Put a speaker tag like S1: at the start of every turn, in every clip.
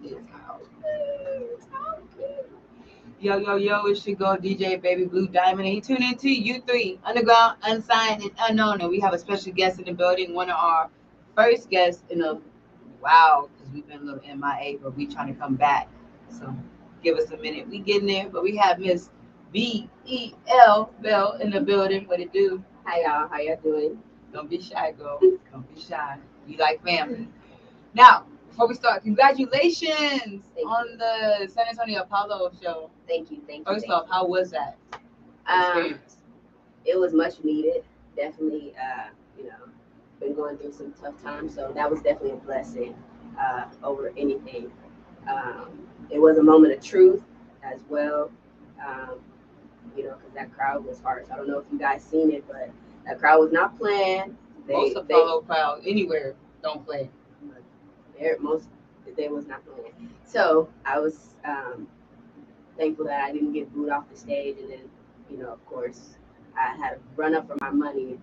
S1: It's how it's how good. Yo, yo, yo, it's your girl DJ Baby Blue Diamond, and you tune into U3, Underground, Unsigned, and Unknown. And we have a special guest in the building, one of our first guests in a wow, because we've been a little MIA, but we trying to come back. So give us a minute. We getting there, but we have Miss B.E.L. Bell in the building. What it do?
S2: Hi y'all, how y'all doing?
S1: Don't be shy, girl. Don't be shy. You like family. Now, before we start, congratulations on the San Antonio Apollo show.
S2: Thank you, thank you.
S1: First off, how was that
S2: Um,
S1: experience?
S2: it was much needed. Definitely, been going through some tough times, so that was definitely a blessing over anything. It was a moment of truth as well. Um, because that crowd was harsh. I don't know if you guys seen it, but that crowd was not playing.
S1: Most Apollo crowd anywhere don't play.
S2: Most they was not playing. So I was thankful that I didn't get booed off the stage, and then of course I had to run up for my money,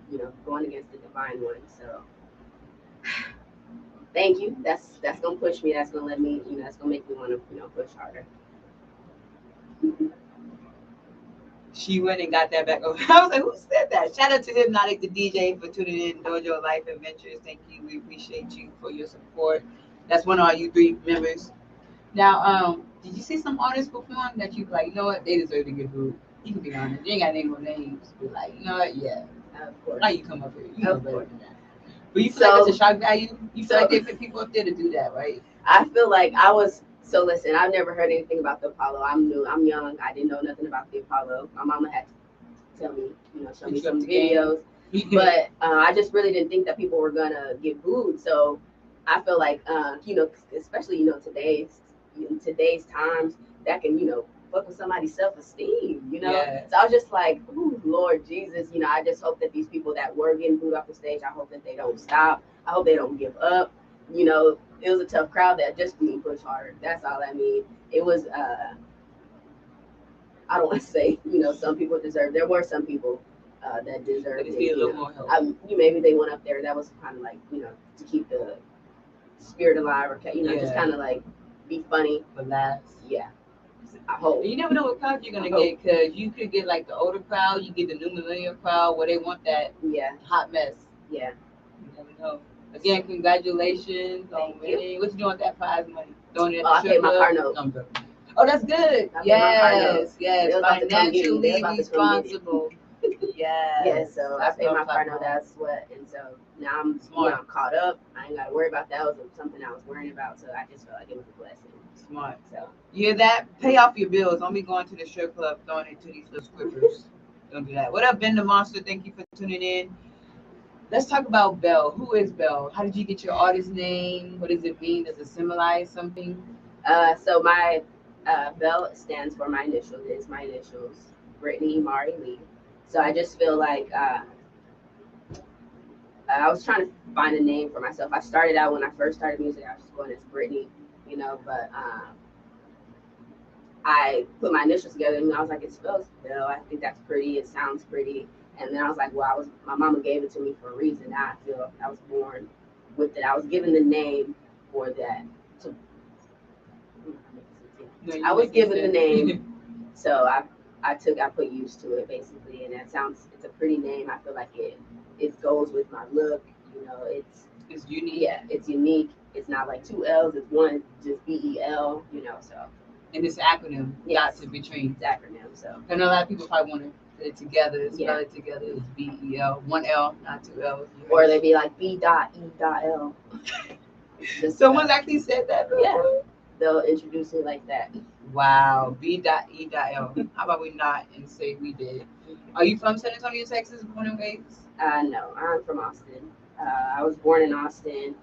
S2: going against the divine one. So thank you. That's gonna push me. That's gonna let me, that's gonna make me want to, push harder.
S1: She went and got that back over. I was like, who said that? Shout out to Hypnotic, the DJ, for tuning in Dojo Life Adventures. Thank you. We appreciate you for your support. That's one of our U3 members. Now, did you see some artists perform that you like, you know what, they deserve to get booed? You can be honest. You ain't got to name no names. Be like, you know what, yeah.
S2: Of course.
S1: Why you come up here? You know
S2: Of
S1: better
S2: course.
S1: than that. But you feel like it's a shock value? You feel
S2: So-
S1: like they put people up there to do that, right?
S2: I feel like I was. So listen, I've never heard anything about the Apollo. I'm new. I'm young. I didn't know nothing about the Apollo. My mama had to tell me, show me
S1: Put you up
S2: some
S1: to game.
S2: videos. But I just really didn't think that people were gonna get booed. So I feel like, especially in today's times, that can fuck with somebody's self esteem.
S1: Yeah.
S2: So I was just like, ooh, Lord Jesus, I just hope that these people that were getting booed off the stage, I hope that they don't stop. I hope they don't give up. It was a tough crowd that just being pushed harder. That's all I mean. It was. I don't want to say, some people deserve. There were some people that deserved
S1: Just
S2: it.
S1: need a little more help.
S2: Maybe they went up there. That was kind of like, to keep the spirit alive, or just
S1: Yeah.
S2: kind of like be funny.
S1: But last.
S2: Yeah, I hope.
S1: You never know what crowd you're gonna get, because you could get like the older crowd, you get the new millennial crowd where they want that
S2: Yeah,
S1: hot mess.
S2: yeah.
S1: You never know. Again, congratulations on
S2: Thank you.
S1: winning. What you doing with that prize money? Throwing it in
S2: Oh, I
S1: the
S2: paid my
S1: strip
S2: car
S1: club?
S2: note.
S1: No, I'm joking. Oh, that's good.
S2: I paid my car note.
S1: Yes, yes.
S2: They was about to come get me. They was
S1: Financially
S2: about to come get me.
S1: responsible. Yes.
S2: Yeah, so I
S1: That's
S2: paid
S1: what
S2: my
S1: I'm
S2: car
S1: talking
S2: note.
S1: about.
S2: That's what, and so now I'm
S1: Smart.
S2: I'm caught up. I ain't got to worry about that. It was something I was worrying about, so I just felt like it was a blessing.
S1: Smart.
S2: So
S1: You hear that? Pay off your bills. Don't be going to the strip club throwing it to these little scrippers. Don't do that. What up, Ben the Monster? Thank you for tuning in. Let's talk about B.E.L. Who is B.E.L? How did you get your artist name? What does it mean? Does it symbolize something?
S2: So my B.E.L stands for my initials. It's my initials, Brittany Mari Lee. So I just feel like I was trying to find a name for myself. I started out when I first started music. I was just going as Brittany, but I put my initials together and I was like, it spells B.E.L. I think that's pretty. It sounds pretty. And then I was like, well, my mama gave it to me for a reason. Now I feel I was born with it. I was given the name for that. To,
S1: No,
S2: I was given the name, so I put used to it basically, and it's a pretty name. I feel like it goes with my look.
S1: It's unique.
S2: Yeah, it's unique. It's not like two L's. It's one, just B.E.L. So.
S1: And it's acronym.
S2: Yes.
S1: Not to be trained.
S2: It's acronym. So.
S1: I know a lot of people probably want to put it together, spell
S2: Yeah.
S1: it together. It's B.E.L. One L, not two L's.
S2: Or they be like B.E.L.
S1: Someone's actually said that before?
S2: Yeah. They'll introduce it like that.
S1: Wow. B.E.L. How about we not and say we did? Are you from San Antonio, Texas, born and raised?
S2: No, I'm from Austin. I was born in Austin.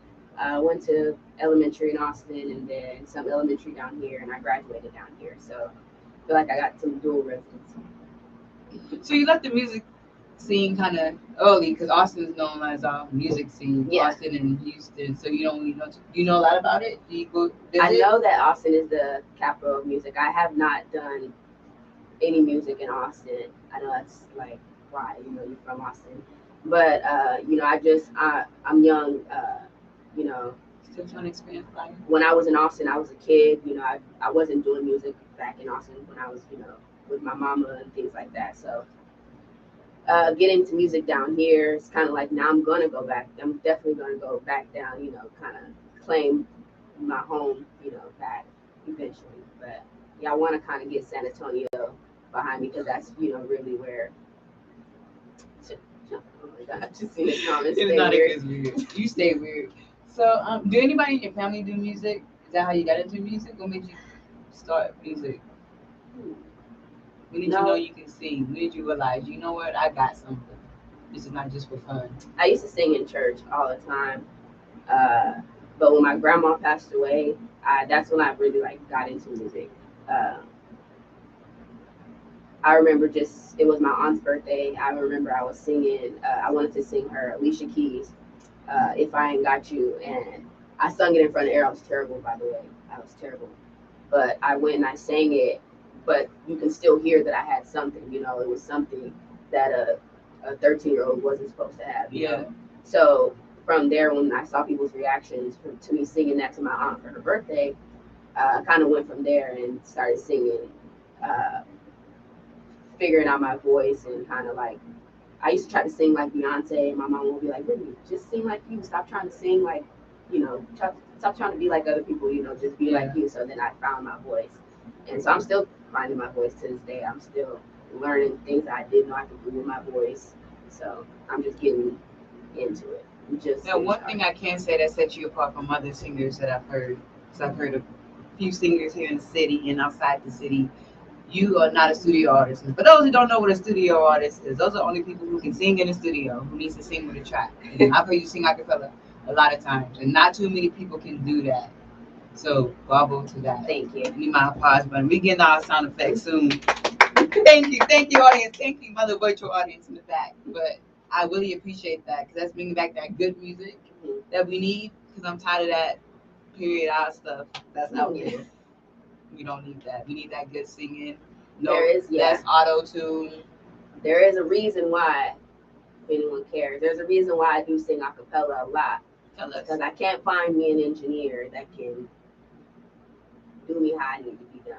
S2: Went to elementary in Austin and then some elementary down here, and I graduated down here. So I feel like I got some dual residency.
S1: So you left the music scene kind of early, because Austin is known as our music scene.
S2: Yeah.
S1: Austin and Houston. So you don't really know. You know a lot about it. Do you go visit?
S2: I know that Austin is the capital of music. I have not done any music in Austin. I know that's like why you're from Austin, but I'm young.
S1: San Antonio experience like?
S2: When I was in Austin, I was a kid. You know, I wasn't doing music back in Austin when I was, you know, with my mama and things like that. So getting to music down here, it's kind of like now I'm gonna go back. I'm definitely gonna go back down. You know, kind of claim my home. You know, back eventually. But yeah, I want to kind of get San Antonio behind me because that's, you know, really where. Oh my God! Just seen the comments.
S1: It's
S2: Stay
S1: not
S2: weird.
S1: a good weird. You stay weird. So, do anybody in your family do music? Is that how you got into music? What made you start music? When did you know
S2: No,
S1: you can sing? When did you realize, you know what, I got something? This is not just for fun.
S2: I used to sing in church all the time. Uh, but when my grandma passed away, that's when I really like got into music. Uh, I remember just it was my aunt's birthday. I remember I was singing. I wanted to sing her Alicia Keys, "If I Ain't Got You," and I sung it in front of air. I was terrible, by the way. I was terrible, but I went and I sang it. But you can still hear that I had something. You know, it was something that a 13-year-old wasn't supposed to have. You know, so from there, when I saw people's reactions to me singing that to my aunt for her birthday, I kind of went from there and started singing. Uh, Figuring out my voice and kind of like I used to try to sing like Beyonce, and my mom would be like, "Really, just sing like you. Stop trying to sing like, you know, stop trying to be like other people. You know, just be like you." So then I found my voice, and so I'm still finding my voice to this day. I'm still learning things that I didn't know I could do with my voice. So I'm just getting into it. Just
S1: now, one thing I can say that sets you apart from other singers that I've heard, because I've heard a few singers here in the city and outside the city, you are not a studio artist. And for those who don't know what a studio artist is, those are only people who can sing in a studio, who needs to sing with a track. And I've heard you sing a cappella a lot of times, and not too many people can do that. So bravo to that.
S2: Thank you.
S1: I need my applause button. We getting our sound effects soon. Thank you, audience. Thank you, mother virtual audience in the back. But I really appreciate that because that's bringing back that good music that we need. Because I'm tired of that period out stuff that's out there. We don't need that. We need that good singing. No, less auto tune.
S2: There is a reason why, if anyone cares, there's a reason why I do sing a cappella a lot.
S1: Tell us.
S2: Because I can't find me an engineer that can do me how I need to be done.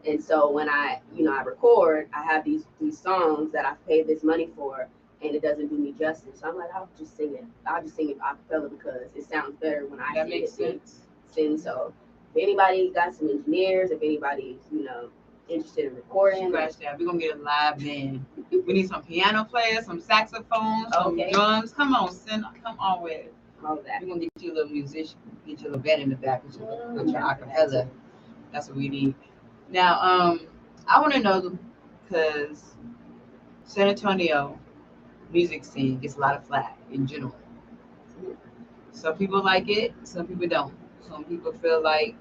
S2: And so when I, you know, I record, I have these songs that I've paid this money for, and it doesn't do me justice. So I'm like, I'll just sing it. I'll just sing it a cappella because it sounds better when I
S1: that makes sense.
S2: Sing. So if anybody got some engineers, if anybody's, you know, interested in recording,
S1: scratch that. We're gonna get a live band. We need some piano players, some saxophones, some drums. Come on, come on with it.
S2: All that.
S1: We're gonna get you a little musician, get you a little band in the back with your acapella. That's what we need. Now, I want to know because San Antonio music scene gets a lot of flack in general. Some people like it, some people don't. Some people feel like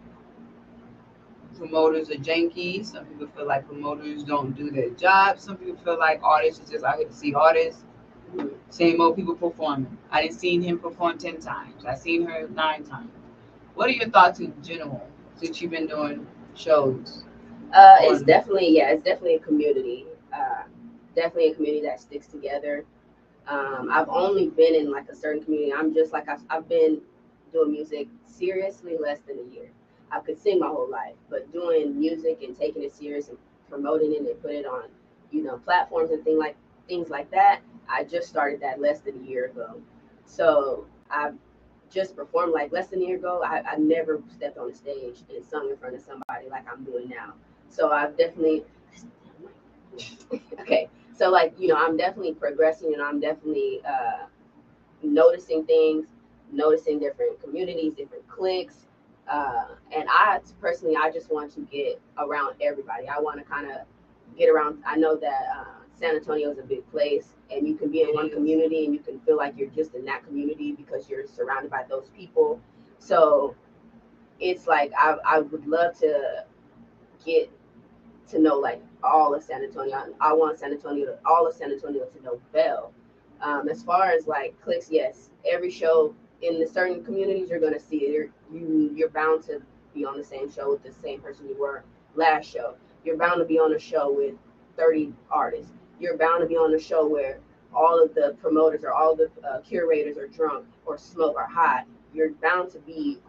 S1: promoters are janky. Some people feel like promoters don't do their job. Some people feel like artists are just out here to see artists. Same old people performing. I didn't seen him perform 10 times. I seen her 9 times. What are your thoughts in general since you've been doing shows?
S2: It's definitely a community. Definitely a community that sticks together. I've only been in like a certain community. I'm just like I've been doing music seriously less than a year. I could sing my whole life, but doing music and taking it serious and promoting it and put it on, you know, platforms and things like that. I just started that less than a year ago. So I've just performed like less than a year ago. I never stepped on a stage and sung in front of somebody like I'm doing now. So I've definitely okay. So like, you know, I'm definitely progressing and I'm definitely noticing things, noticing different communities, different cliques. And I personally, I just want to get around everybody. I want to kind of get around. I know that San Antonio is a big place and you can be in one community and you can feel like you're just in that community because you're surrounded by those people. So it's like I would love to get to know like all of San Antonio. I want all of San Antonio to know B.E.L. As far as like clicks, yes, every show in the certain communities you're gonna see it. You're bound to be on the same show with the same person you were last show. You're bound to be on a show with 30 artists. You're bound to be on a show where all of the promoters or all the curators are drunk or smoke or high. you're bound to be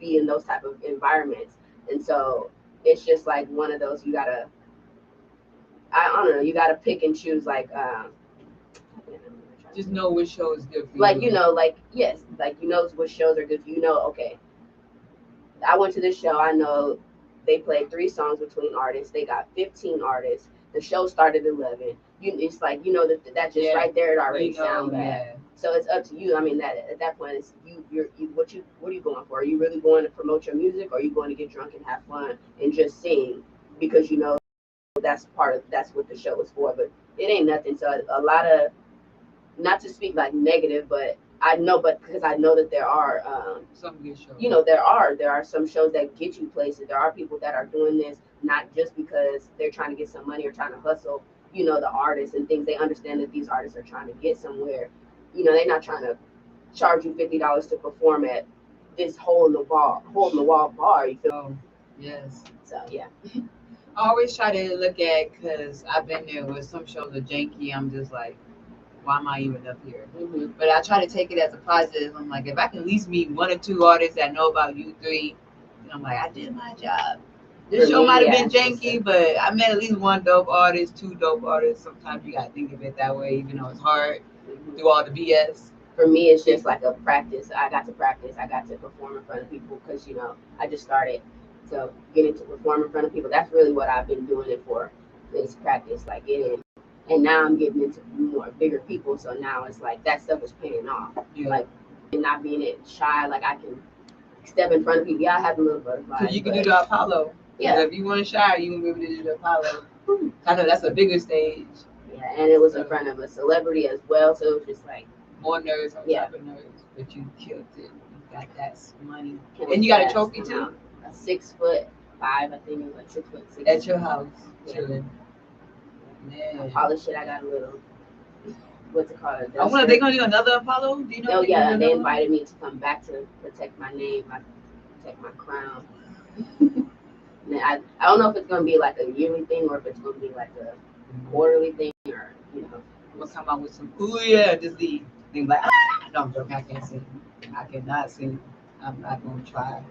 S2: in those type of environments. And so it's just like one of those, I don't know, you gotta pick and choose, like
S1: Just know which show is good for
S2: like
S1: you.
S2: like yes, like what shows are good for you. Okay, I went to this show, I know they played 3 songs between artists, they got 15 artists, the show started at 11. It's like that just right there, it already sound bad.
S1: Yeah.
S2: So it's up to you. I mean, that at that point, it's what are you going for? Are you really going to promote your music, or are you going to get drunk and have fun and just sing because that's what the show is for? But it ain't nothing. So a lot of, not to speak like negative, but because I know that there are
S1: some good shows.
S2: There are some shows that get you places. There are people that are doing this not just because they're trying to get some money or trying to hustle, the artists and things. They understand that these artists are trying to get somewhere. They're not trying to charge you $50 to perform at this hole in the wall bar. You feel?
S1: Oh, yes.
S2: So yeah.
S1: I always try to look at, because I've been there with some shows are janky. I'm just like, why am I even up here?
S2: Mm-hmm.
S1: But I try to take it as a positive. I'm like, if I can at least meet 1 or 2 artists that know about U3, I'm like, I did my job. This show might have been janky, but I met at least 1 dope artist, 2 dope artists. Sometimes you gotta think of it that way, even though it's hard through all the BS.
S2: For me, it's just like a practice. I got to practice. I got to perform in front of people because I just started to get into perform in front of people. That's really what I've been doing it for, is practice, like getting. And now I'm getting into more bigger people. So now it's like that stuff is paying off.
S1: Yeah.
S2: Like, and not being shy. Like I can step in front of people. Yeah, I have a little butterflies.
S1: So you can do the Apollo.
S2: Yeah.
S1: If you want to shy, you can be able to do the Apollo. I know that's a bigger stage.
S2: Yeah, and it was in front of a celebrity as well, so it was just like
S1: more nerves on top of nerves, but you killed it. You got that money, and you got a trophy too.
S2: A 6'5", I think it was like 6'6".
S1: At your house, chilling.
S2: Man, I polished it. I got a little. What's it called?
S1: I wonder, they gonna do another Apollo? Do you know?
S2: Oh yeah, they invited me to come back to protect my name, protect my crown. I don't know if it's gonna be like a yearly thing or if it's gonna be like a quarterly thing, or
S1: we'll come out with some. Ooh yeah, just the thing like no, I'm joking. I can't sing. I cannot sing. I'm not gonna try.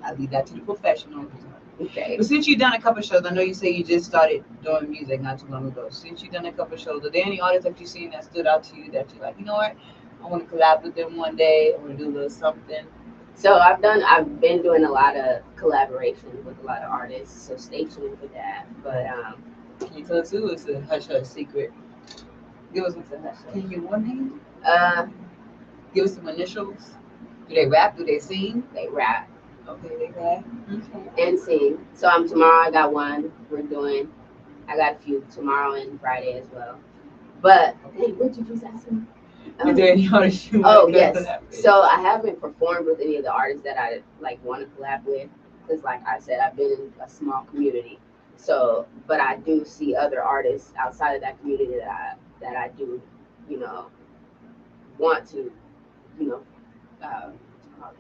S1: I leave that to the professionals.
S2: Okay.
S1: But since you've done a couple shows, I know you say you just started doing music not too long ago. Since you've done a couple shows, are there any artists that you've seen that stood out to you that you're like, you know what, I want to collab with them one day. I want to do a little something.
S2: So I've been doing a lot of collaborations with a lot of artists. So stay tuned for that. But
S1: can you tell us who? It's a hush hush secret. Give us what's a hush. Can you give one name? Give us some initials. Do they rap? Do they sing?
S2: They rap.
S1: Okay, they rap. Okay.
S2: And sing. So tomorrow I got one. I got a few tomorrow and Friday as well. But hey, what did you just ask me?
S1: Is there any artists you
S2: want to collab with? So I haven't performed with any of the artists that I want to collab with, because like I said, I've been in a small community. So, but I do see other artists outside of that community that I do, want to,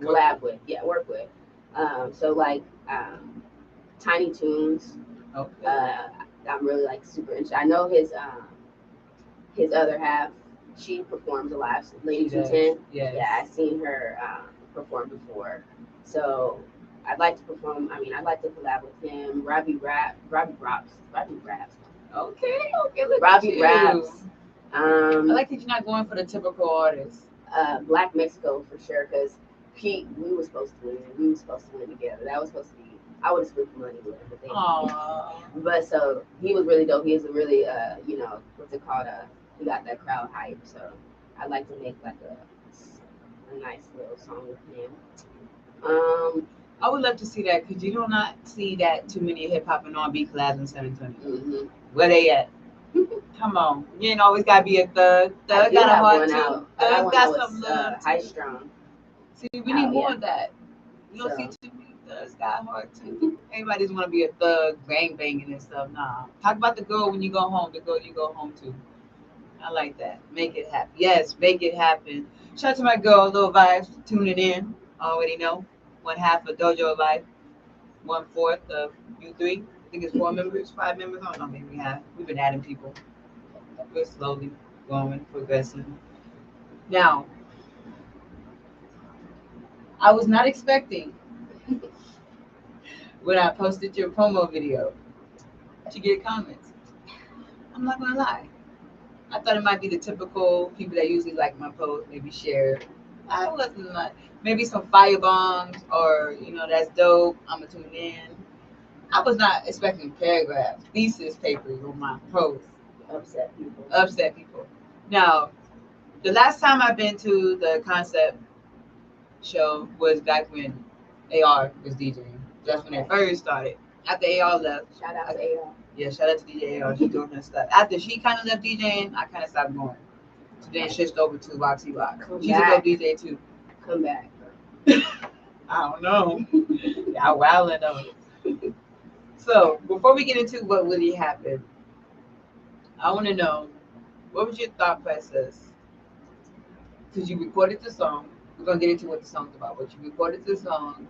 S2: collab with, work with. So like Tiny Toons.
S1: Okay.
S2: I'm really like super interested. I know his other half. She performs a lot. Lady 210.
S1: Yes.
S2: Yeah, I've seen her perform before. So I'd like to perform. I'd like to collab with him. Robbie Raps.
S1: Okay.
S2: Robbie Raps.
S1: I like that you're not going for the typical artist.
S2: Black Mexico for sure, because we were supposed to win. We were supposed to win together. That was supposed to be. I would have split the money with him. But so he was really dope. He is a really what's it called? He got that crowd hype. So I'd like to make like a nice little song with him.
S1: I would love to see that, because you do not see that too many hip hop and R&B collabs in 720.
S2: Mm-hmm.
S1: Where they at? Come on, you ain't always gotta be a thug. Thug got a heart too. Thug got some love.
S2: High strong.
S1: See, we need more of that. You don't see too many thugs got a heart too. Everybody just want to be a thug, bang banging and stuff. Nah, talk about the girl when you go home. The girl you go home to. I like that. Make it happen. Yes, make it happen. Shout out to my girl, Lil Vibes, tuning in. Already know. 1/2 of Dojo Life. 1/4 of U3. I think it's 4 members, 5 members. I don't know, maybe we have. We've been adding people. We're slowly growing, progressing. Now, I was not expecting when I posted your promo video to get comments. I'm not gonna lie. I thought it might be the typical people that usually like my post, maybe share. I wasn't like maybe some fire bombs or that's dope. I'ma tune in. I was not expecting paragraphs, thesis papers on my post.
S2: Upset people.
S1: Upset people. Now, the last time I've been to the concept show was back when AR was DJing. That's when they first started. After AR left,
S2: Shout out to AR.
S1: yeah, shout out to DJ AR. She's doing her stuff. After she kind of left DJing, I kind of stopped going. So then switched over to Roxy Rock. She's a dope DJ too.
S2: Come back.
S1: I don't know. Y'all wilding on it. So before we get into what really happened, I want to know what was your thought process? Because you recorded the song. We're gonna get into what the song's about. But you recorded the song,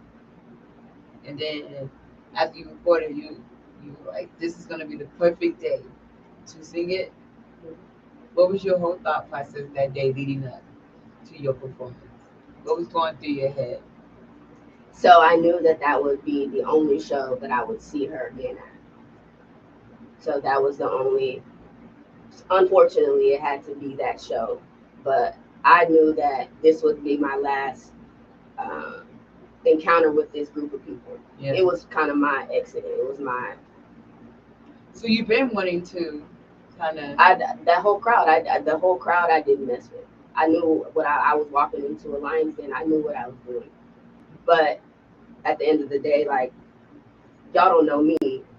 S1: and then after you recorded, you were like, this is gonna be the perfect day to sing it. What was your whole thought process that day leading up to your performance? What was going through your head?
S2: So I knew that would be the only show that I would see her again at. So that was the only. Unfortunately, it had to be that show, but I knew that this would be my last encounter with this group of people. Yeah. It was kind of my exit. It was my.
S1: So you've been wanting to kind of.
S2: That whole crowd. The whole crowd I didn't mess with. I knew what I was walking into a lion's den. I knew what I was doing, but at the end of the day, like, y'all don't know me,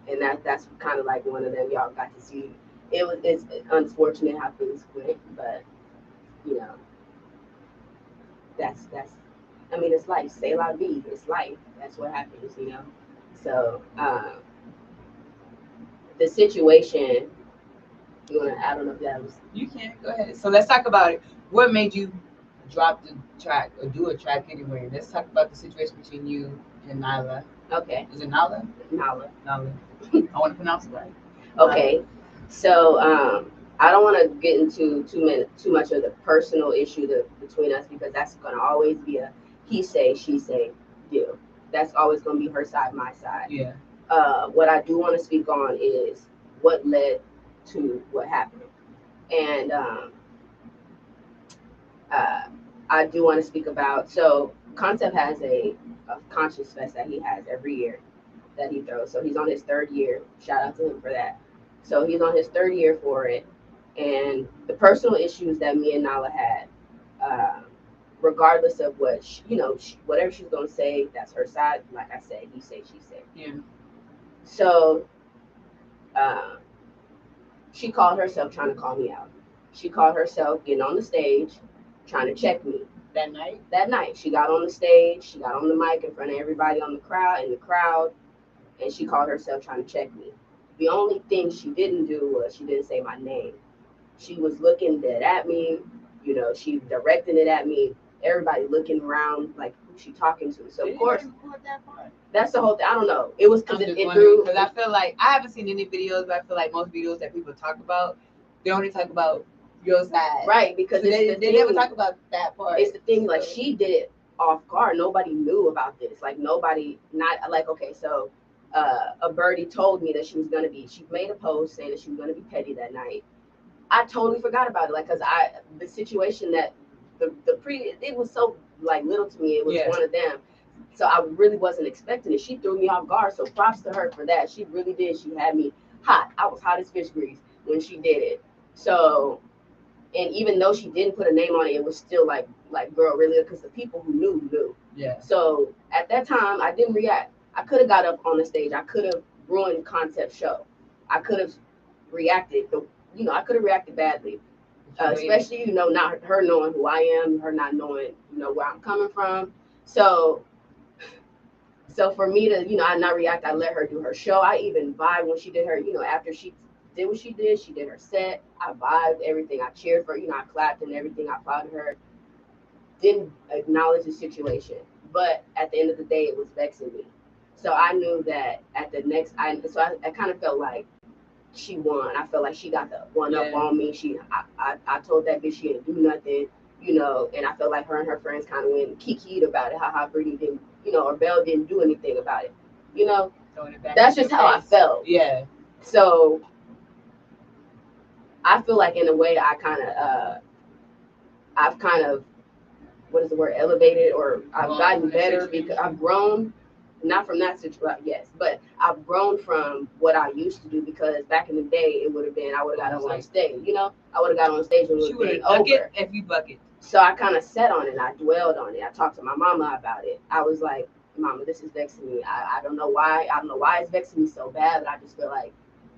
S2: and that's kind of like one of them y'all got to see. It's unfortunate how things went, but that's I mean, it's life. C'est la vie. It's life. That's what happens, So the situation. I don't know if that was.
S1: You can go ahead. So let's talk about it. What made you drop the track or do a track anyway? Let's talk about the situation between you and Naalah.
S2: Okay.
S1: Is it Naalah?
S2: Naalah.
S1: Naalah. I want to pronounce it right.
S2: Okay. So I don't want to get into too much of the personal issue between us, because that's going to always be a he say, she say deal. That's always going to be her side, my side.
S1: Yeah.
S2: What I do want to speak on is what led to what happened. And I do want to speak about, so Concept has a conscious fest that he has every year that he throws. So he's on his third year. Shout out to him for that. So he's on his third year for it. And the personal issues that me and Naalah had, regardless of what, whatever she's going to say, that's her side. Like I said, he say, she say.
S1: Yeah.
S2: So she called herself trying to call me out. She called herself getting on the stage, trying to check me.
S1: That night?
S2: That night. She got on the stage, she got on the mic in front of everybody in the crowd, and she called herself trying to check me. The only thing she didn't do was she didn't say my name. She was looking dead at me, she directing it at me, everybody looking around like who's she talking to. So of course that's the whole thing. I don't know. It was because it threw,
S1: because I feel like I haven't seen any videos, but I feel like most videos that people talk about, they only talk about your side.
S2: Right, because
S1: so they never talk about that part.
S2: It's the thing, like, she did it off guard. Nobody knew about this. Like, nobody, not like, okay, so a birdie told me that she made a post saying that she was going to be petty that night. I totally forgot about it. Like, because the situation that it was so like little to me. It was one of them. So I really wasn't expecting it. She threw me off guard. So props to her for that. She really did. She had me hot. I was hot as fish grease when she did it. So, and even though she didn't put a name on it, it was still like girl, really, because the people who knew.
S1: Yeah.
S2: So at that time, I didn't react. I could have got up on the stage. I could have ruined Concept show. I could have reacted. I could have reacted badly. Especially, not her knowing who I am, her not knowing, where I'm coming from. So for me to, I not react, I let her do her show. I even vibed when she did her, after she did what she did her set. I vibed everything. I cheered for her, I clapped and everything. I applauded her. Didn't acknowledge the situation. But at the end of the day, it was vexing me. So I knew that at the next, I kind of felt like she won. I felt like she got the one up on me. I told that bitch she didn't do nothing. you know, and I felt like her and her friends kind of went kikied about it, how Brittany didn't, you know, or Belle didn't do anything about it, you know. That's just how I felt.
S1: Yeah.
S2: So I feel like in a way I've kind of, what is the word, elevated, or I've gotten better because I've grown, not from that situation, yes, but I've grown from what I used to do, because back in the day it would have been, I would have got on stage, you know, I would have got on stage and it would have been over.
S1: If you bucket.
S2: So I kind of sat on it, and I dwelled on it. I talked to my mama about it. I was like, Mama, this is vexing me. I don't know why. I don't know why it's vexing me so bad, but I just feel like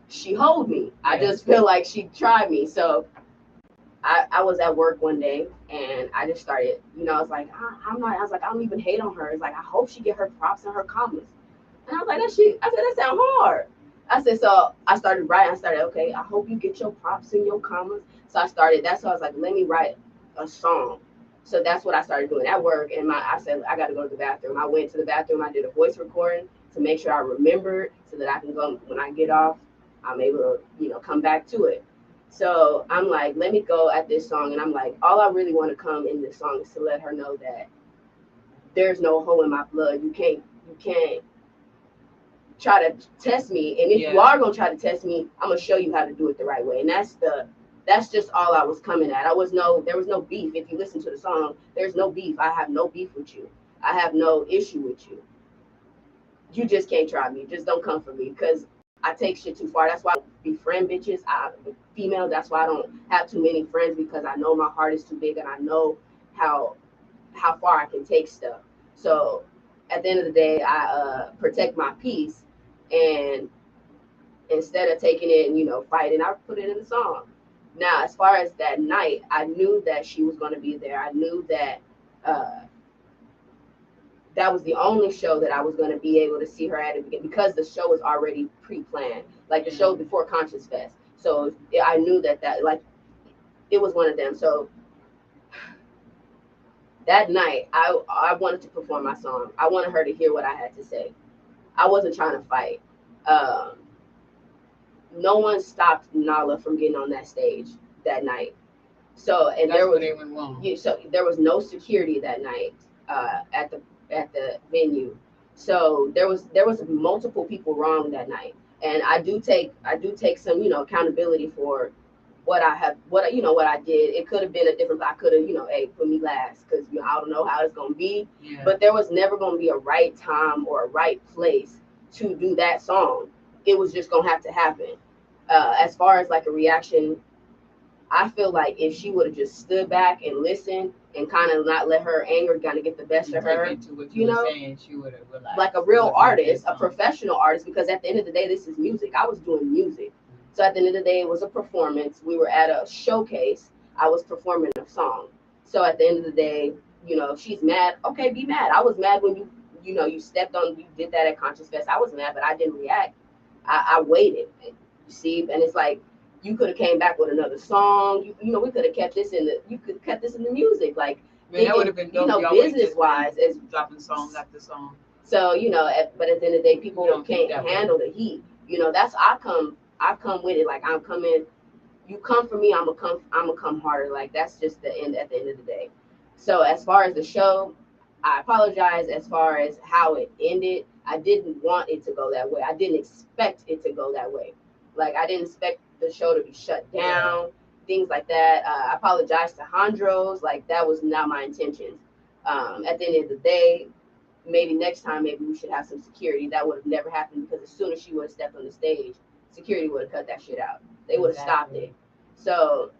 S2: she hold me. I just feel like she tried me. So I was at work one day, and I just started, you know, I was like, I was like, I don't even hate on her. It's like, I hope she get her props and her comments. And I was like, I said, that sound hard. I said, so I started writing. I started, okay, I hope you get your props and your comments. So I started, that's why I was like, let me write a song. So that's what I started doing at work. And I said, I got to go to the bathroom. I went to the bathroom. I did a voice recording to make sure I remembered, so that I can go, when I get off, I'm able to, you know, come back to it. So I'm like, let me go at this song. And I'm like, all I really want to come in this song is to let her know that there's no hole in my blood. You can't try to test me. And if you are going to try to test me, I'm going to show you how to do it the right way. And that's just all I was coming at. There was no beef. If you listen to the song, there's no beef. I have no beef with you. I have no issue with you. You just can't try me. Just don't come for me, because I take shit too far. That's why I don't befriend bitches. Female. That's why I don't have too many friends, because I know my heart is too big, and I know how far I can take stuff. So at the end of the day, I protect my peace, and instead of taking it and, you know, fighting, I put it in the song. Now, as far as that night, I knew that she was going to be there. I knew that that was the only show that I was going to be able to see her at the beginning, because the show was already pre-planned, like the show before Conscious Fest. So I knew that like it was one of them. So that night, I wanted to perform my song. I wanted her to hear what I had to say. I wasn't trying to fight. No one stopped Naalah from getting on that stage that night. So, and
S1: that's where went wrong.
S2: So there was no security that night at the venue. So there was multiple people wrong that night, and I do take some, you know, accountability for what I did. It could have been a different. I could have, you know, hey, put me last, because, you know, I don't know how it's gonna be. Yeah. But there was never gonna be a right time or a right place to do that song. It was just gonna have to happen. As far as like a reaction, I feel like if she would have just stood back and listened and kind of not let her anger kind of get the best of her, you know, saying, she would have realized, like a real artist, a professional artist, because at the end of the day, this is music. I was doing music. So at the end of the day, it was a performance. We were at a showcase. I was performing a song. So at the end of the day, you know, if she's mad, okay, be mad. I was mad when you stepped on, you did that at Conscious Fest. I was mad, but I didn't react. I waited. You see, and it's like, you could have came back with another song. You know, we could have kept this in the music, like, man, that would have been dope, you know, business wise, as
S1: dropping songs after song.
S2: So, you know, but at the end of the day, people can't handle the heat. You know, that's I come with it, like, I'm coming. You come for me, I'm gonna come harder. Like, that's just the end. At the end of the day. So as far as the show, I apologize. As far as how it ended, I didn't want it to go that way. I didn't expect it to go that way. Like, I didn't expect the show to be shut down, things like that. I apologize to Hondros. Like, that was not my intentions. At the end of the day, maybe next time, maybe we should have some security. That would have never happened, because as soon as she would have stepped on the stage, security would have cut that shit out. They would have stopped it. So,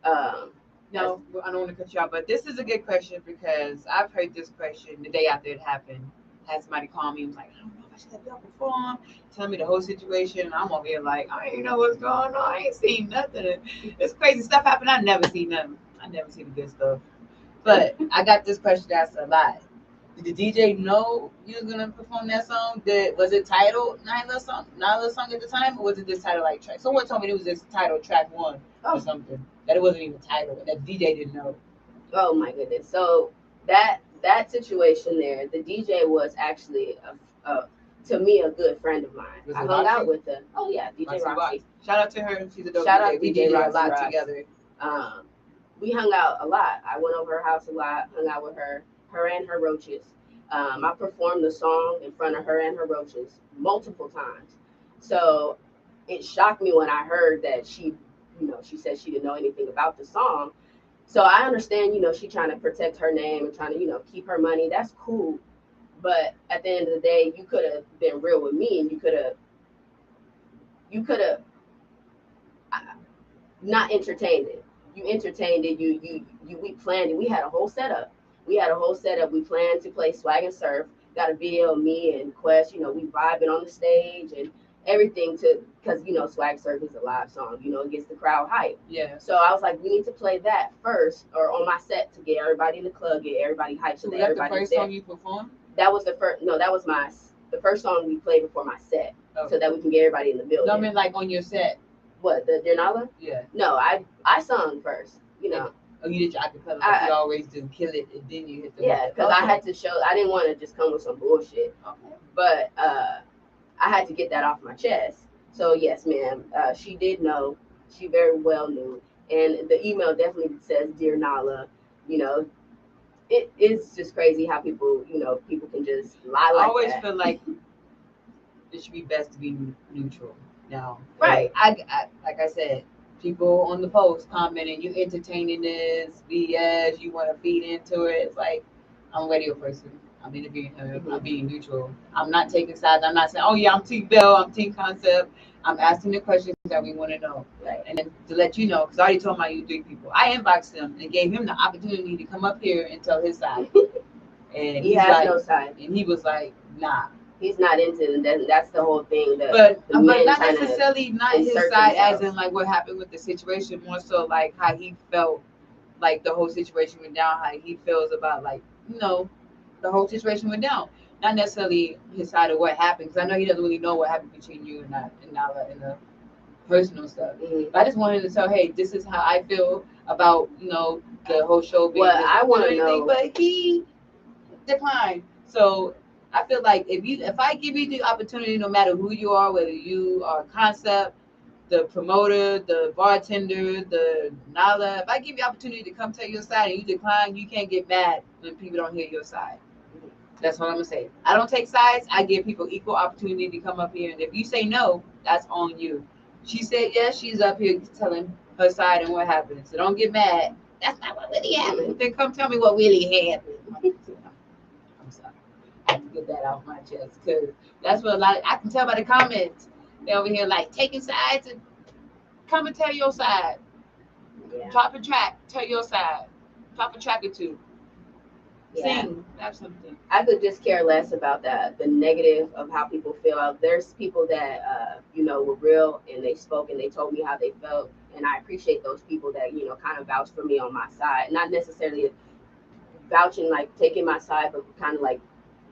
S1: no, I don't want to cut you off, but this is a good question, because I've heard this question the day after it happened. Had somebody call me and was like, I don't know if I should let Belle perform, tell me the whole situation. I'm over here like, I ain't know what's going on. I ain't seen nothing. This crazy stuff happened. I never see nothing. I never see the good stuff. But I got this question asked a lot. Did the DJ know you was gonna perform that song? Was it titled Naalah song at the time, or was it this title like track? Someone told me it was this title track 1 or something. That it wasn't even titled, and that DJ didn't know.
S2: Oh my goodness! So that situation there, the DJ was actually to me a good friend of mine. I hung out with her. Oh yeah, DJ Roxy.
S1: Shout out to her. She's a dope
S2: Shout out
S1: DJ.
S2: We did a lot
S1: Roxy
S2: together. we hung out a lot. I went over her house a lot, hung out with her and her roaches. I performed the song in front of her and her roaches multiple times. So it shocked me when I heard that she said she didn't know anything about the song. So I understand, she trying to protect her name and trying to, keep her money. That's cool. But at the end of the day, you could have been real with me, and you could have not entertained it. You entertained it. We planned it. We had a whole setup. We planned to play Swag and Surf. Got a video of me and Quest. We vibing on the stage and everything because Swag Surf is a live song. It gets the crowd hype.
S1: Yeah.
S2: So I was like, we need to play that first or on my set to get everybody in the club, get everybody hyped. So
S1: Was
S2: that
S1: that the
S2: everybody's
S1: first
S2: there.
S1: song you performed?
S2: That was the first. No, that was the first song we played before my set, so that we can get everybody in the building.
S1: No, I mean like on your set.
S2: What, the Dear Naalah?
S1: Yeah.
S2: No, I sung first.
S1: Oh, you did your acapella like you always do. Kill it, and then you hit the.
S2: Yeah, because I had to show. I didn't want to just come with some bullshit.
S1: Okay.
S2: But I had to get that off my chest. So yes, ma'am. She did know. She very well knew, and the email definitely says Dear Naalah. It is just crazy how people can just lie like that.
S1: I always feel like it should be best to be neutral. Now,
S2: right?
S1: I like I said, people on the post commenting, you entertaining this BS, you want to feed into it. It's like I'm a radio person. I'm interviewing her. Mm-hmm. I'm being neutral. I'm not taking sides. I'm not saying, oh yeah, I'm Team B.E.L, I'm Team Concept. I'm asking the questions that we want to know. Right. And then to let you know, because I already told my U3 people, I inboxed him and gave him the opportunity to come up here and tell his side. And
S2: he has no side.
S1: And he was like, nah.
S2: He's not into it. That's the whole thing.
S1: But not necessarily not his side as in like what happened with the situation, more so like how he felt like the whole situation went down, how he feels about like, the whole situation went down. Not necessarily his side of what happened, because I know he doesn't really know what happened between you and Naalah and the personal stuff. Mm-hmm. But I just wanted to tell, hey, this is how I feel about, the whole show being.
S2: Well, I want to know.
S1: But he declined. So I feel like if I give you the opportunity, no matter who you are, whether you are Concept, the promoter, the bartender, the Naalah, if I give you the opportunity to come tell your side and you decline, you can't get mad when people don't hear your side. That's what I'm gonna say. I don't take sides. I give people equal opportunity to come up here, and if you say no, that's on you. She said yes. She's up here telling her side and what happened. So don't get mad. That's not what really happened. Then come tell me what really happened. I'm sorry. I have to get that off my chest because that's what I can tell by the comments. They over here like taking sides and come and tell your side. Yeah. Drop a track, tell your side. Drop a track or two. Yeah. Sing, have something.
S2: I could just care less about the negative of how people feel. There's people that were real and they spoke and they told me how they felt, and I appreciate those people that kind of vouched for me on my side. Not necessarily vouching like taking my side, but kind of like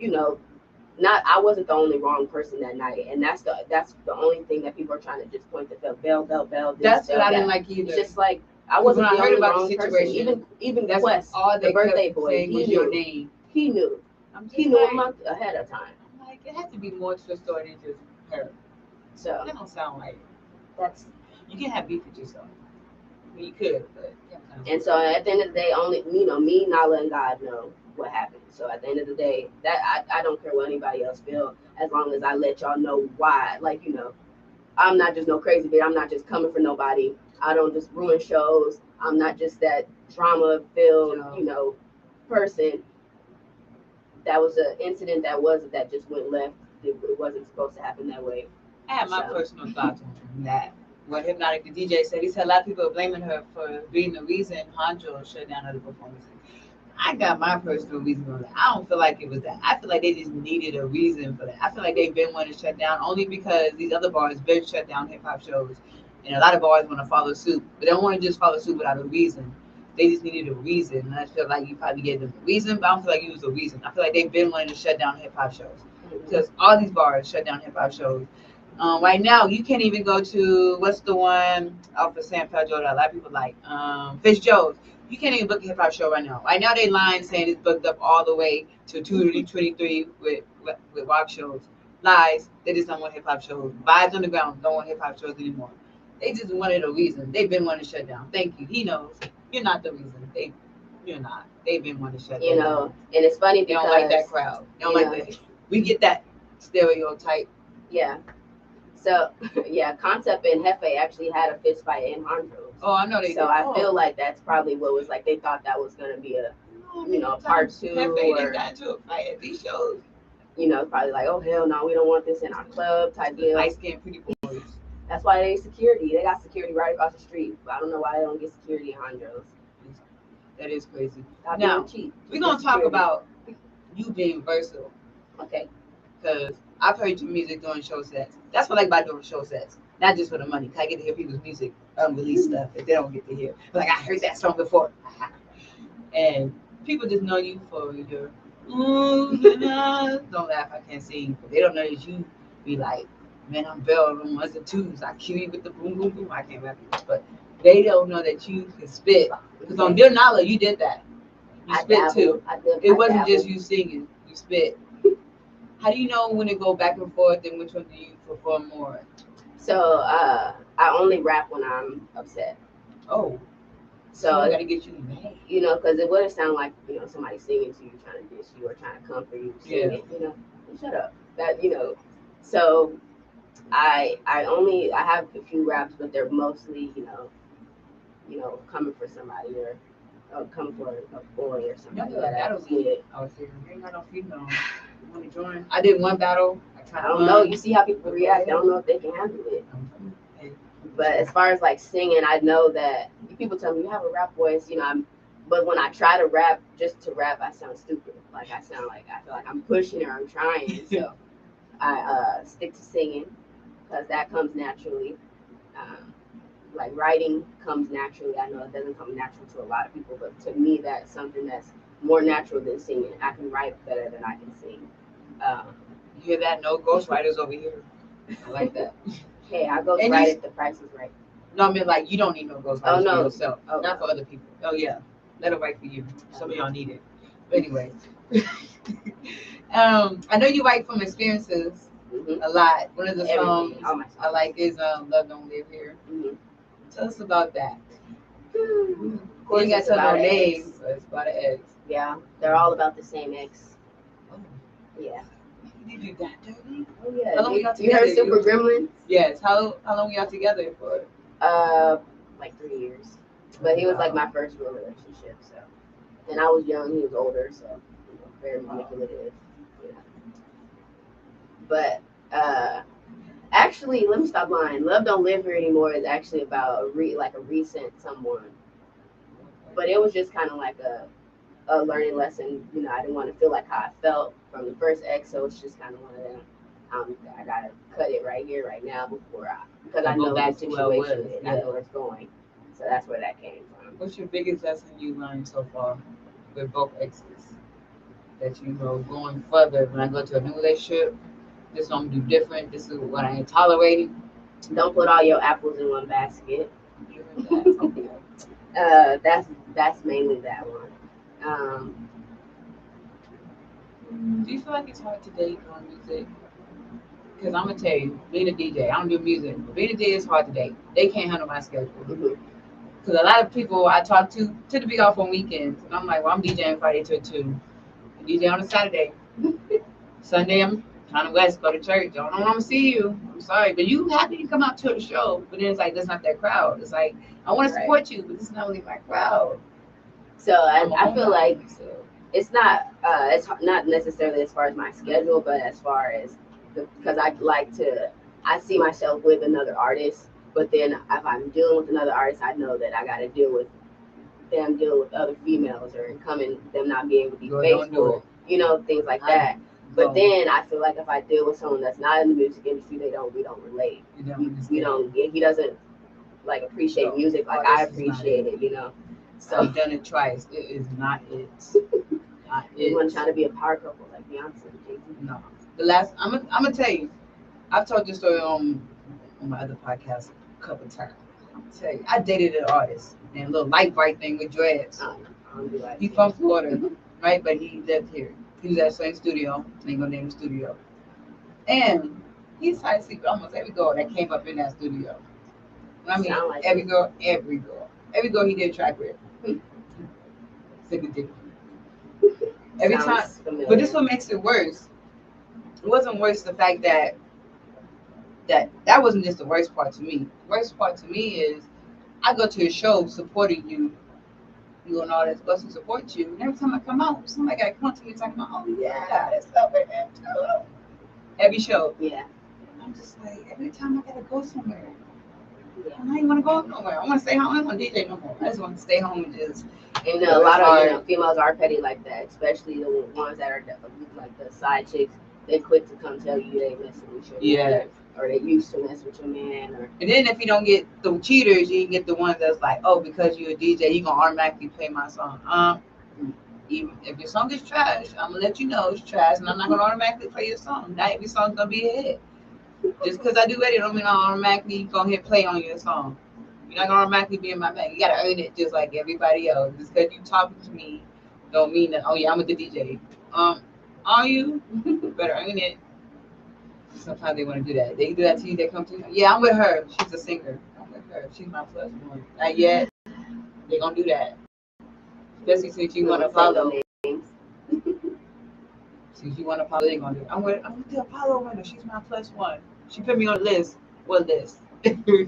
S2: not I wasn't the only wrong person that night, and that's the only thing that people are trying to just point to. B.E.L.
S1: That's what I didn't like either.
S2: It's just like I wasn't the only wrong person. Even that's Quest, all the birthday boy, he knew your name. He knew. He knew a month ahead of time.
S1: I'm like, it has to be more to a story than just her. So that don't sound like that's. You can have beef with yourself. You could, but.
S2: And so at the end of the day, only me, Naalah, and God know what happened. So at the end of the day, that I don't care what anybody else feel, as long as I let y'all know why. Like I'm not just no crazy bitch. I'm not just coming for nobody. I don't just ruin shows. I'm not just that drama filled person. That was an incident that just went left. It wasn't supposed to happen that way.
S1: I have my personal thoughts on that. What Hypnotic the DJ said, he said a lot of people are blaming her for being the reason Honjo shut down other performances. I got my personal reason on that. I don't feel like it was that. I feel like they just needed a reason for that. I feel like they've been wanting to shut down only because these other bars been shut down hip hop shows, and a lot of bars want to follow suit, but they don't want to just follow suit without a reason. They just needed a reason, and I feel like you probably gave them a reason, but I don't feel like it was a reason. I feel like they've been wanting to shut down hip hop shows because all these bars shut down hip hop shows. Right now, you can't even go to what's the one off of San Pedro that a lot of people like, Fish Joe's. You can't even book a hip hop show right now. Right now, they lying saying it's booked up all the way to 2023 with rock shows. Lies. They just don't want hip hop shows. Vibes Underground don't want hip hop shows anymore. They just wanted a reason. They've been wanting to shut down. Thank you. He knows. You're not the reason. You're not. They've been wanting to shut
S2: You
S1: that
S2: know,
S1: down.
S2: and it's funny
S1: They
S2: because
S1: don't like that crowd. They don't
S2: you
S1: like
S2: know,
S1: that. We get that stereotype.
S2: yeah. So yeah, Concept and Hefe actually had a fist fight in Hondros.
S1: Oh, I know they
S2: So
S1: did.
S2: I feel like that's probably what was like. They thought that was gonna be a part two,
S1: They got into a fight at these shows.
S2: Probably like, oh hell no, we don't want this in our club type deal.
S1: Light skinned pretty boys.
S2: That's why they security. They got security right across the street. But I don't know why they don't get security in Hondros.
S1: That is crazy.
S2: Stop
S1: Now,
S2: being cheap.
S1: we're gonna talk about you being versatile.
S2: Okay.
S1: Because I've heard your music during show sets. That's what I like about doing show sets. Not just for the money. 'Cause I get to hear people's music, unreleased stuff that they don't get to hear. Like, I heard that song before. And people just know you for your, don't laugh, I can't sing. But they don't know that you be like, man, I'm B.E.L on ones and twos. I kill you with the boom, boom, boom. I can't rap it. But they don't know that you can spit. Because on Dear Naalah, you did that. You spit too. It wasn't just you singing. You spit. How do you know when to go back and forth and which one do you perform more?
S2: So I only rap when I'm upset.
S1: Oh.
S2: So
S1: I gotta get you mad.
S2: Because it wouldn't sound like, somebody singing to you, trying to dish you or trying to comfort you, singing, shut up. So I have a few raps, but they're mostly, coming for somebody or coming for a boy or somebody that I did.
S1: I was saying, you ain't got no female. You want to join? I did one battle.
S2: I don't know. You see how people react. I don't know if they can handle it. But as far as like singing, I know that people tell me you have a rap voice, but when I try to rap, just to rap, I sound stupid. Like I feel like I'm pushing or I'm trying. So I stick to singing because that comes naturally. Like writing comes naturally. I know it doesn't come natural to a lot of people, but to me, that's something that's more natural than singing. I can write better than I can sing.
S1: You hear that? No ghostwriters over here. I like that.
S2: Hey, I ghostwrite if the price is right.
S1: No, I mean like you don't need no ghostwriters for yourself.
S2: Oh,
S1: not for other people. Oh yeah, let it write for you. Some of y'all need it. But anyway, I know you write from experiences a lot. One of the songs I like is "Love Don't Live Here." Mm-hmm. Tell us about that.
S2: You ain't got to tell no names, but it's about an ex. Yeah, they're all about the same ex.
S1: Oh.
S2: Yeah.
S1: Did you that dirty?
S2: Oh yeah. How long we got together? You heard Super Gremlins?
S1: Yes. How long we got together for?
S2: Like 3 years. But he was like my first real relationship. So, and I was young. He was older, so very manipulative. Yeah. But actually, let me stop lying. Love Don't Live Here Anymore is actually about a recent someone. But it was just kind of like a learning lesson. I didn't want to feel like how I felt from the first ex, so it's just kind of one of them. I gotta cut it right here, right now, because I know the situation and I know where it's going. So that's where that came from.
S1: What's your biggest lesson you learned so far with both exes? That going further, when I go to a new relationship, this is what I'm gonna do different. This is what I ain't tolerating.
S2: Don't put all your apples in one basket. That's mainly that one.
S1: Do you feel like it's hard to date on music? Because I'm gonna tell you, being a DJ, I don't do music, but being a DJ is hard to date. They can't handle my schedule. Because a lot of people I talk to to be off on weekends, and I'm like, well, I'm DJing Friday till 2. I DJ on a Saturday. Sunday, I'm trying to West, go to church. I don't know when I'm gonna see you. I'm sorry, but you happy to come out to the show. But then it's like, that's not that crowd. It's like, I want to support you, but this is not really my crowd.
S2: So I feel like it's not necessarily as far as my schedule, but as far as because I see myself with another artist, but then if I'm dealing with another artist, I know that I got to deal with them dealing with other females or them not being able to be faithful, things like that. But then I feel like if I deal with someone that's not in the music industry, we don't relate. He doesn't like appreciate music like I appreciate it, So
S1: I've done it twice. It is not it.
S2: You want to try to be a power couple like Beyonce and Jay-Z?
S1: No. The last I'm gonna tell you, I've told this story on my other podcast a couple times. I'm gonna tell you, I dated an artist and a little light bright thing with dreads. He's from Florida, right? But he lived here. He was at the same studio. I ain't gonna name the studio. And he decided to sleep with almost every girl that came up in that studio. I mean, every girl he did a track with. Every time,
S2: Sounds familiar.
S1: but this what makes it worse. It wasn't worse the fact that that wasn't just the worst part to me. The worst part to me is I go to a show supporting you, you and all that's supposed to support you. And every time I come out, somebody got to come to me talking about, oh yeah, that's love it. Every show.
S2: Yeah.
S1: I'm just like, every time I gotta go somewhere.
S2: Yeah.
S1: I don't even want to go nowhere. I want to stay home. I don't want to DJ no more. I just want to stay home and just.
S2: And a lot of females are petty like that, especially the ones that are like the side chicks. They're quick to come tell you they messing with your man, or they used to mess with your man. Or
S1: and then if you don't get the cheaters, you get the ones that's like, oh, because you're a DJ, you gonna automatically play my song. Even if your song is trash, I'm gonna let you know it's trash, and I'm not gonna automatically play your song. Not every song's gonna be a hit. Just because I do it, don't mean I automatically gonna hit play on your song. You're not gonna automatically be in my bag. You gotta earn it just like everybody else. Just because you talking to me, don't mean that. Oh yeah, I'm a DJ. Are you? Better earn it. Sometimes they want to do that. They do that to you. They come to you. Yeah, I'm with her. She's a singer. I'm with her. She's my plus one. Not yet. They're gonna do that. Especially since you want to follow. Since you want to follow, they're gonna do it. I'm with the Apollo winner. She's my plus one. She put me on the list. What list?
S2: okay.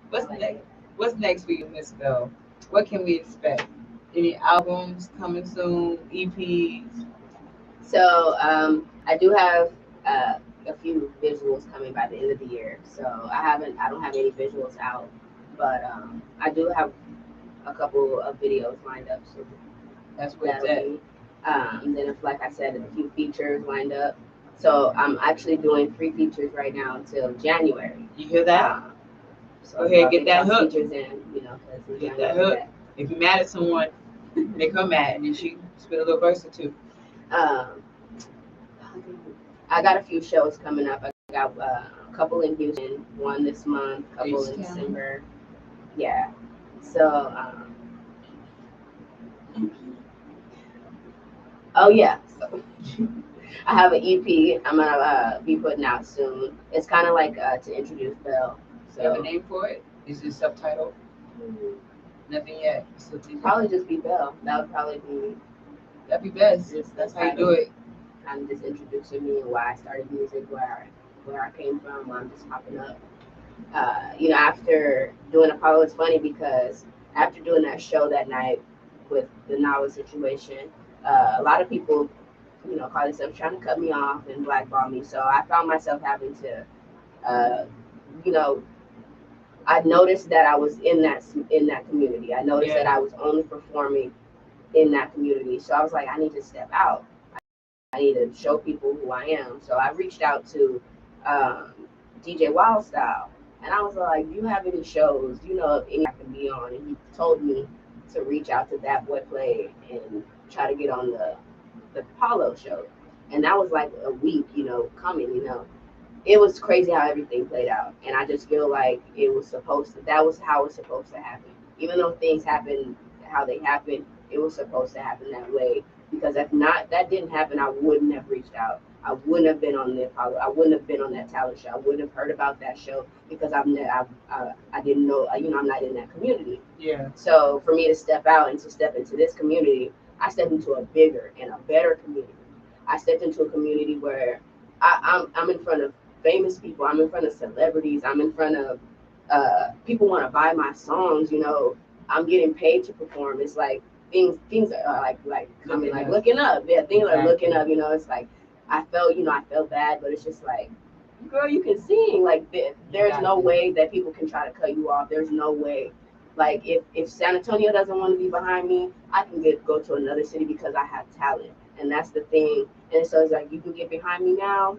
S1: What's next for you, Miss B.E.L? What can we expect? Any albums coming soon? EPs?
S2: So I do have a few visuals coming by the end of the year. So I don't have any visuals out, but I do have a couple of videos lined up. So
S1: that's where it's at.
S2: Then, if, like I said, a few features lined up. So I'm actually doing 3 features right now until January.
S1: You hear that?
S2: So
S1: go ahead, get that hook.
S2: Features in,
S1: get that hook. If you're mad at someone, make her mad, and then she spit a little verse or two.
S2: I got a few shows coming up. I got a couple in Houston, one this month, a couple in December. Yeah. So, oh yeah. So, I have an EP I'm gonna be putting out soon. It's kind of like to introduce B.E.L. So,
S1: you have a name for it? Is it subtitled? Nothing yet.
S2: Probably just be B.E.L. That would probably be.
S1: That'd be best. That's how you do it.
S2: Kind of just introducing me and why I started music, where I came from, why I'm just popping up. After doing Apollo, it's funny because after doing that show that night with the Naalah situation, a lot of people, call themselves trying to cut me off and blackball me. So I found myself having to, I noticed that I was in that community. I noticed that I was only performing in that community. So I was like, I need to step out. I need to show people who I am. So I reached out to DJ Wild Style, and I was like, do you have any shows? Do you know if any I can be on? And he told me to reach out to That Boy Play and try to get on the Apollo show. And that was like a week, coming, It was crazy how everything played out. And I just feel like that was how it was supposed to happen. Even though things happened how they happened, it was supposed to happen that way. Because if that didn't happen, I wouldn't have reached out. I wouldn't have been on the Apollo. I wouldn't have been on that talent show. I wouldn't have heard about that show because I didn't know. I'm not in that community.
S1: Yeah.
S2: So for me to step out and to step into this community, I stepped into a bigger and a better community. I stepped into a community where I'm in front of famous people. I'm in front of celebrities. I'm in front of people want to buy my songs. I'm getting paid to perform. It's like things are like coming, like looking up. Yeah, things are looking up. It's like I felt bad, but it's just like, girl, you can sing. Like there's no way that people can try to cut you off. There's no way. Like if San Antonio doesn't want to be behind me, I can go to another city because I have talent, and that's the thing. And so it's like you can get behind me now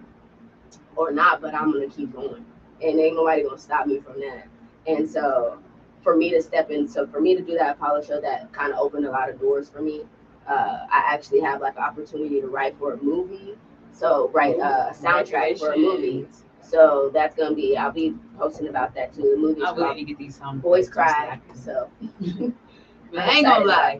S2: or not, but I'm gonna keep going, and ain't nobody gonna stop me from that. And so for me to do that Apollo show, that kind of opened a lot of doors for me. I actually have like an opportunity to write for a movie. So write a soundtrack for a movie. So that's gonna be. I'll be posting about that too. The movie's called
S1: to get these
S2: Boys Cry. So
S1: I ain't gonna lie.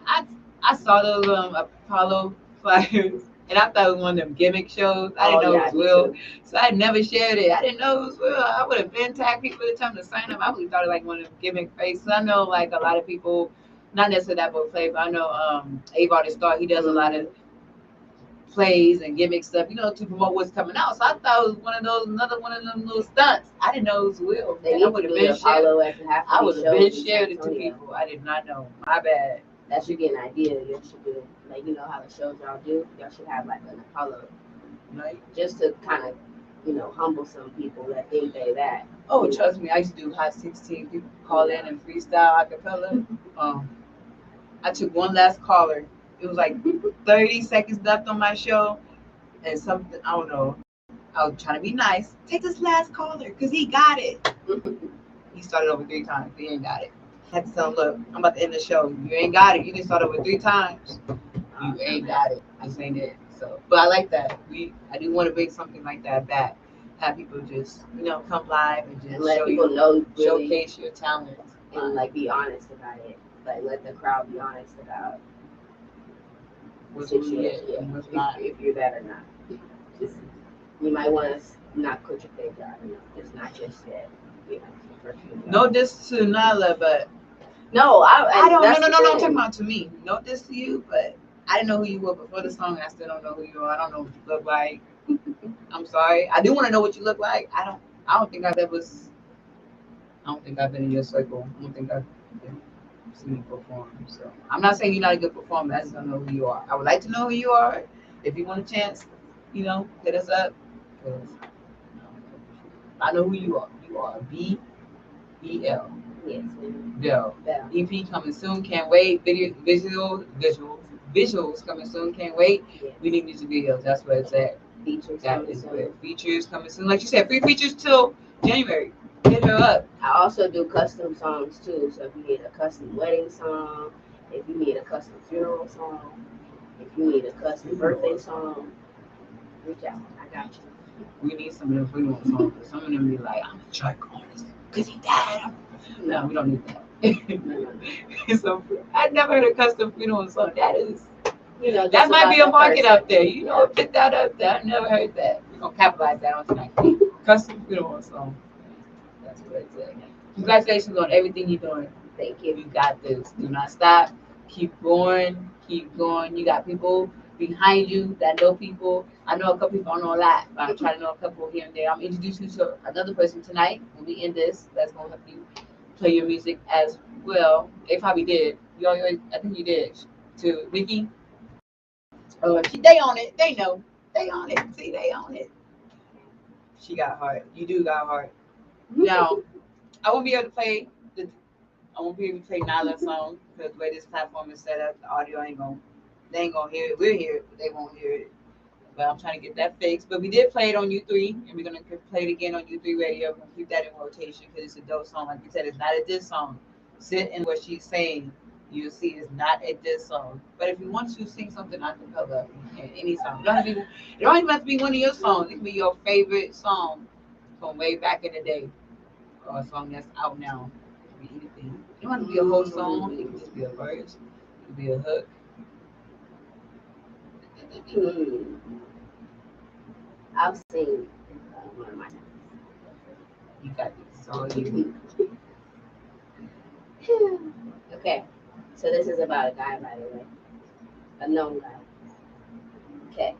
S1: I saw those Apollo flyers. And I thought it was one of them gimmick shows. I didn't know it was Will. So I never shared it. I didn't know it was Will. I would have been tagged people at the time to sign up. I would have thought it like one of them gimmick faces. I know like a lot of people, not necessarily that book play, but I know Avar the Star, he does a lot of plays and gimmick stuff, to promote what's coming out. So I thought it was another one of them little stunts. I didn't know it was Will.
S2: I would have been shared.
S1: I would have been shared it to people. I did not know. My bad.
S2: That should get an idea. You should do like how the shows y'all do. Y'all should have like an Apollo,
S1: right?
S2: Just to kind of humble some people that think they that.
S1: Oh, trust me, I used to do Hot 16. People call in and freestyle acapella. I took one last caller. It was like 30 seconds left on my show, and something, I don't know. I was trying to be nice. Take this last caller, because he got it. He started over 3 times. He ain't got it. I had to tell him, look, I'm about to end the show. You ain't got it. You didn't start over 3 times. You ain't got it. This ain't it. So, but I like that. I do want to bring something like that back. Have people just, come live and just
S2: let people know, really,
S1: showcase your talent.
S2: And like be honest about it. Like let the crowd be honest about
S1: what's situation and what's not.
S2: If you're that or not. Just, you might want to not quit your day job. It's not just yet.
S1: No diss to Naalah, but
S2: no, I
S1: don't. No. I'm talking about to me. No diss to you, but I didn't know who you were before the song. I still don't know who you are. I don't know what you look like. I'm sorry. I do want to know what you look like. I don't think I've been in your circle. I don't think I've seen you perform. So I'm not saying you're not a good performer. I just don't know who you are. I would like to know who you are. If you want a chance, hit us up. Because I know who you are. You are B.E.L.
S2: Yes.
S1: B.E.L. EP coming soon. Can't wait. Visuals coming soon. Can't wait.
S2: Yes.
S1: We need music videos. That's where it's at.
S2: Features
S1: coming soon. Like you said, free features till January. Hit her up.
S2: I also do custom songs too. So if you need a custom wedding song, if you need a custom funeral song, if you need a custom birthday song, reach out. I got you.
S1: We need some of them funeral songs. Because some of them be like, I'm a drug artist because he died. No, we don't need that. So I never heard a custom funeral song. That is, that might be a market out there. Put that up there. I never heard that. We're gonna capitalize that on tonight. Custom funeral song. That's what it's at. Congratulations on everything you're doing.
S2: Thank you.
S1: You got this. Do not stop. Keep going. Keep going. You got people behind you that know people. I know a couple people. I don't know a lot, but I'm trying to know a couple here and there. I'm introducing you to another person tonight. When we end this, that's gonna help you play your music as well. They probably did. I think you did. To Nikki. They on it. They know. They on it. See, they on it. She got heart. You do got heart. Now, I won't be able to play Naala's song because the way this platform is set up, the audio they ain't gonna hear it. We'll hear it, but they won't hear it. But I'm trying to get that fixed. But we did play it on U3, and we're gonna play it again on U3 Radio. We're gonna keep that in rotation because it's a dope song. Like we said, it's not a diss song. Sit in what she's saying. You'll see it's not a diss song. But if you want to sing something a cappella, any song, it don't even have to be one of your songs. It can be your favorite song from way back in the day, or a song that's out now. It can be anything. It don't have to be a whole song. It can just be a verse. It can be a hook.
S2: I'll sing one of my.
S1: You got this. All you.
S2: Okay, so this is about a guy, by the way, a known guy. Okay.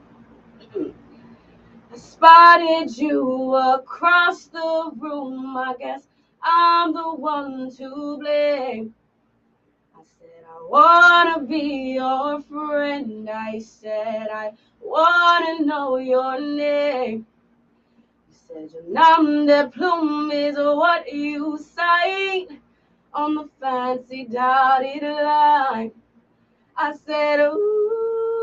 S2: I spotted you across the room. I guess I'm the one to blame. I said I wanna be your friend. I said I wanna know your name. You said your nom de plume is what you sign on the fancy dotted line. I said, ooh,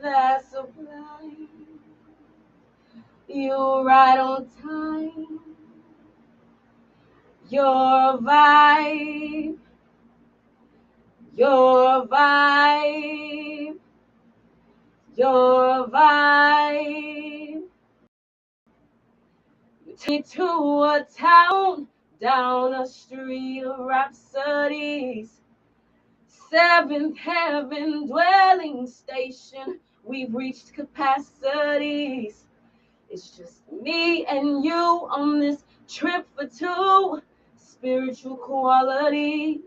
S2: that's sublime. You're right on time. Your vibe, your vibe, your vibe. You take me to a town down a street of rhapsodies. seventh heaven dwelling station. We've reached capacities. It's just me and you on this trip for two. Spiritual qualities.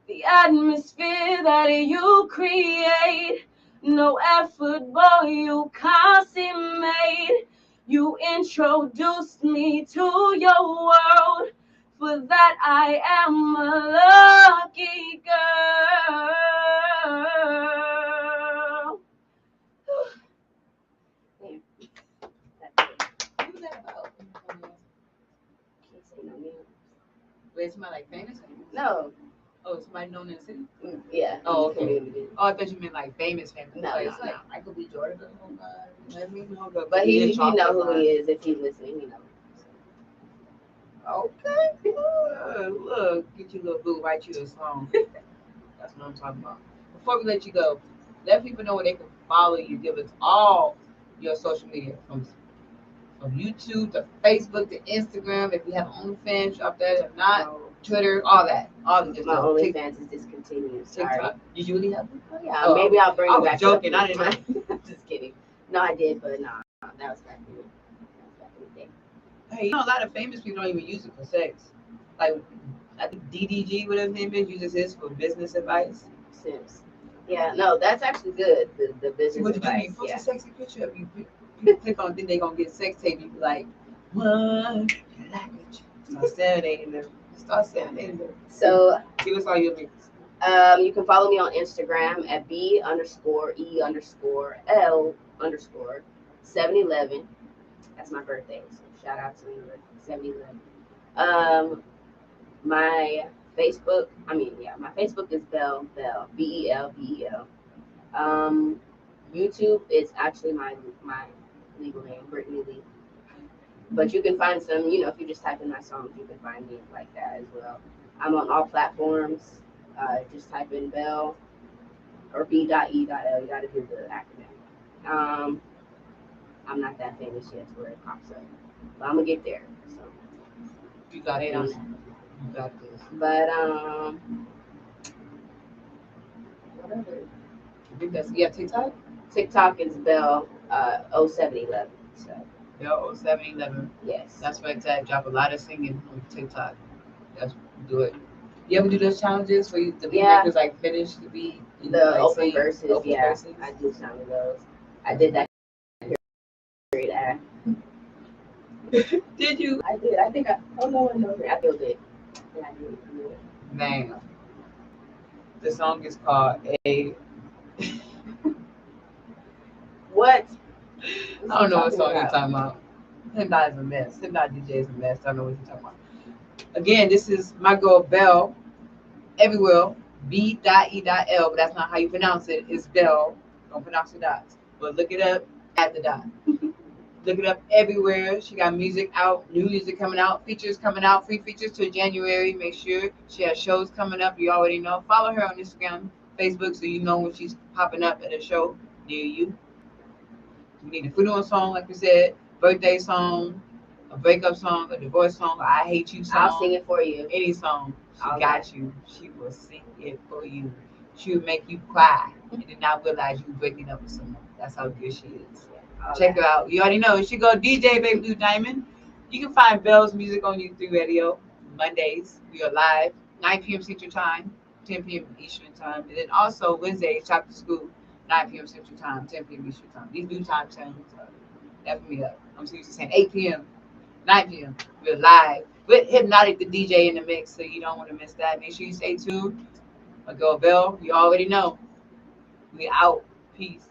S2: The atmosphere that you create. No effort, boy, you consummate. You introduced me to your world. For that I am a lucky girl. Damn, that's it.
S1: Who's that about?
S2: Can't say no names.
S1: Wait, somebody like famous?
S2: No.
S1: Oh, somebody known in the city?
S2: Yeah.
S1: Oh, okay.
S2: Community.
S1: Oh, I thought you meant like famous.
S2: No,
S1: Like, it's
S2: no,
S1: like
S2: no.
S1: Michael B. Jordan. Oh God, let me know.
S2: But he
S1: chocolate
S2: know who
S1: line.
S2: he is if he's listening. He knows.
S1: Okay, good. Look, get your little boo, write you a song. That's what I'm talking about. Before we let you go, let people know where they can follow you. Give us all your social media from YouTube to Facebook to Instagram. If you have OnlyFans, drop that. If not,
S2: No.
S1: Twitter, all that. All the good
S2: My
S1: stuff.
S2: OnlyFans is discontinued. Sorry.
S1: TikTok. You usually have one?
S2: Oh, yeah,
S1: Oh,
S2: maybe I'll bring
S1: I
S2: it
S1: was
S2: back.
S1: joking.
S2: Up.
S1: I didn't know.
S2: I'm just kidding. No, I did, but no, that was back then.
S1: Hey, you know, a lot of famous people don't even use it for sex. Like, I think DDG, whatever his name is, uses his for business advice.
S2: Sims. Yeah, no, that's actually good. The
S1: See
S2: business
S1: what you do? You
S2: advice.
S1: post
S2: Yeah.
S1: a sexy picture of you. You click on, think they gonna get sex tape. You be like, what? Start serenading them. Start serenading them.
S2: So
S1: Give us all your links.
S2: you can follow me on Instagram at B_E_L_711. That's my birthday. So shout out to me for 711. My Facebook, my Facebook is B.E.L, B.E.L. YouTube is actually my legal name, Brittany Lee. But you can find some, if you just type in my songs, you can find me like that as well. I'm on all platforms. Just type in B.E.L or B.E.L. You got to do the acronym. I'm not that famous yet to where it pops up, but I'm gonna get there. So
S1: You got
S2: wait
S1: this.
S2: on that.
S1: You got this.
S2: But whatever.
S1: I think that's TikTok.
S2: TikTok is B.E.L 0711. So
S1: Yo, 711.
S2: yes.
S1: That's where it's at. Drop a lot of singing on TikTok. That's do it. You ever do those challenges where the beat makers like finish the beat? And
S2: The
S1: like,
S2: open
S1: sing
S2: verses,
S1: open
S2: yeah.
S1: verses?
S2: I do some of those. I did that period.
S1: Did you?
S2: I did. I think oh no one knows me. I feel good. Yeah, I did.
S1: Man. The song is called A.
S2: What?
S1: I don't know what song you're talking about. Hypnot is a mess. Hypnot DJ is a mess. I don't know what you're talking about. Again, this is my girl B.E.L everywhere. B.E.L, but that's not how you pronounce it. It's B.E.L. Don't pronounce the dots. But look it up at the dot. Look it up everywhere. She got music out, new music coming out, features coming out, free features till January. Make sure she has shows coming up. You already know. Follow her on Instagram, Facebook, so you know when she's popping up at a show near you. You need a funeral song, like we said, birthday song, a breakup song, a divorce song, a I hate you song.
S2: I'll sing it for you.
S1: Any song. She
S2: All
S1: got
S2: right.
S1: you. She will sing it for you. She will make you cry and then not realize you breaking up with someone. That's how good she is.
S2: All
S1: Check
S2: right.
S1: her out. You already know. She go DJ Baby Blue Diamond. You can find B.E.L's music on U3 Radio Mondays. We are live 9 p.m. Central Time, 10 p.m. Eastern Time, and then also Wednesdays Chapter School 9 p.m. Central Time, 10 p.m. Eastern Time. These new time zones are effing me up. I'm seriously saying 8 p.m., 9 p.m. We're live with Hypnotic the DJ in the mix, so you don't want to miss that. Make sure you stay tuned. My girl B.E.L, you already know. We out. Peace.